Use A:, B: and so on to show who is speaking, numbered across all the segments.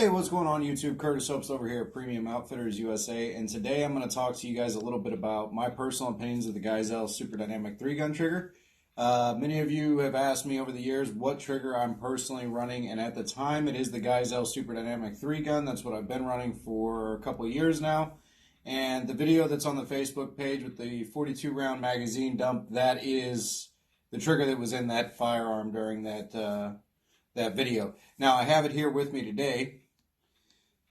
A: Hey, what's going on YouTube? Curtis Obst over here at Premium Outfitters USA, and today I'm going to talk to you guys a little bit about my personal opinions of the Geissele Super Dynamic 3-gun trigger. Many of you have asked me over the years what trigger I'm personally running, and at the time it is the Geissele Super Dynamic 3-gun. That's what I've been running for a couple of years now. And the video that's on the Facebook page with the 42-round magazine dump, that is the trigger that was in that firearm during that video. Now, I have it here with me today.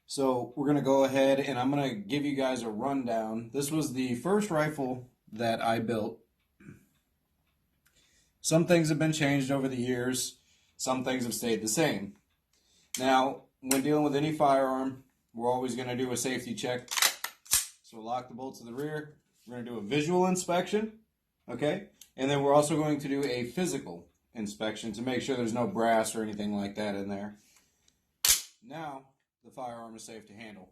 A: So we're going to go ahead and I'm going to give you guys a rundown. This was the first rifle that I built. Some things have been changed over the years. Some things have stayed the same. Now, when dealing with any firearm, we're always going to do a safety check. So we'll lock the bolt to the rear. We're going to do a visual inspection. Okay? And then we're also going to do a physical inspection to make sure there's no brass or anything like that in there. Now, the firearm is safe to handle.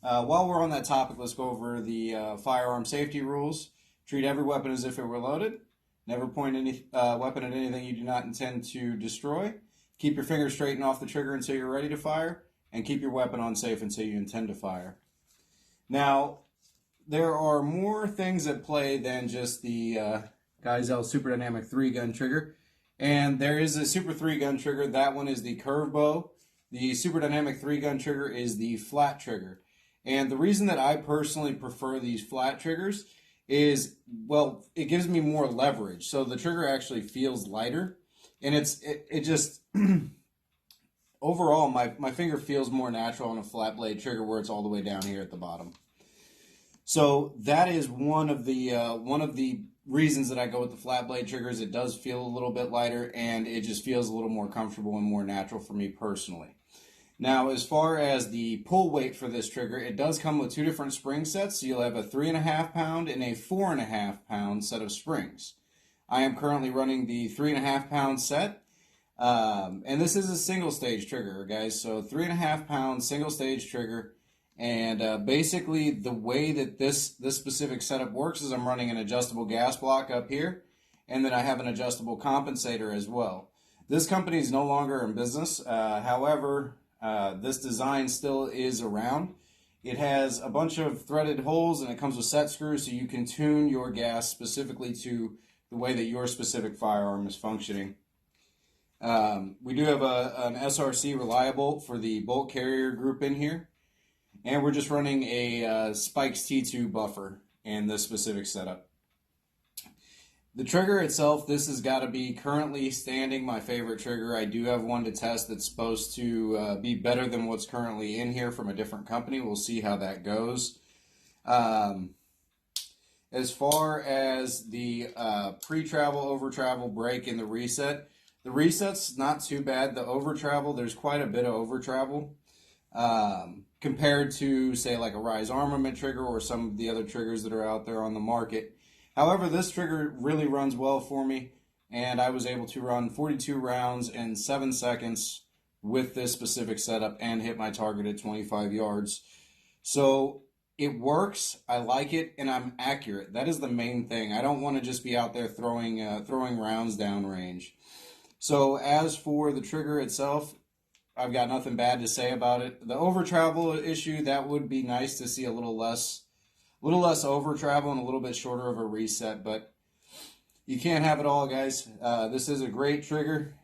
A: While we're on that topic, let's go over the firearm safety rules. Treat every weapon as if it were loaded. Never point any weapon at anything you do not intend to destroy. Keep your fingers straight and off the trigger until you're ready to fire. And keep your weapon on safe until you intend to fire. Now, there are more things at play than just the Geissele Super Dynamic 3-gun trigger. And there is a Super 3-gun trigger. That one is the curve bow. The Super Dynamic 3-gun trigger is the flat trigger. And the reason that I personally prefer these flat triggers is, well, it gives me more leverage. So the trigger actually feels lighter. And it just, overall, my finger feels more natural on a flat blade trigger where it's all the way down here at the bottom. So that is one of the reasons that I go with the flat blade triggers. It does feel a little bit lighter, and it just feels a little more comfortable and more natural for me personally. Now, as far as the pull weight for this trigger, it does come with two different spring sets. So you'll have a 3.5 pound and a 4.5 pound set of springs. I am currently running the 3.5 pound set. And this is a single stage trigger, guys. So 3.5 pound single stage trigger. And basically the way that this specific setup works is I'm running an adjustable gas block up here. And then I have an adjustable compensator as well. This company is no longer in business. However, this design still is around. It has a bunch of threaded holes and it comes with set screws so you can tune your gas specifically to the way that your specific firearm is functioning. We do have an SRC reliable for the bolt carrier group in here. And we're just running a Spikes T2 buffer in this specific setup. The trigger itself, this has got to be currently standing my favorite trigger. I do have one to test that's supposed to be better than what's currently in here from a different company. We'll see how that goes. As far as the pre-travel, over-travel break and the reset's not too bad. The over-travel, there's quite a bit of over-travel compared to, say, like a Rise Armament trigger or some of the other triggers that are out there on the market. However, this trigger really runs well for me, and I was able to run 42 rounds in 7 seconds with this specific setup and hit my target at 25 yards. So it works, I like it, and I'm accurate. That is the main thing. I don't want to just be out there throwing rounds downrange. So as for the trigger itself, I've got nothing bad to say about it. The over travel issue, that would be nice to see a little less over travel and a little bit shorter of a reset, but you can't have it all, guys. This is a great trigger.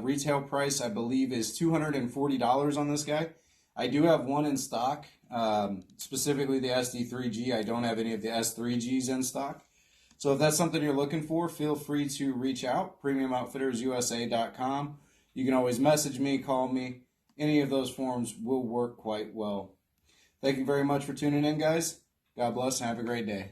A: Retail price, I believe, is $240 on this guy. I do have one in stock, specifically the SD3G. I don't have any of the S3Gs in stock. So if that's something you're looking for, feel free to reach out, premiumoutfittersusa.com. You can always message me, call me. Any of those forms will work quite well. Thank you very much for tuning in, guys. God bless and have a great day.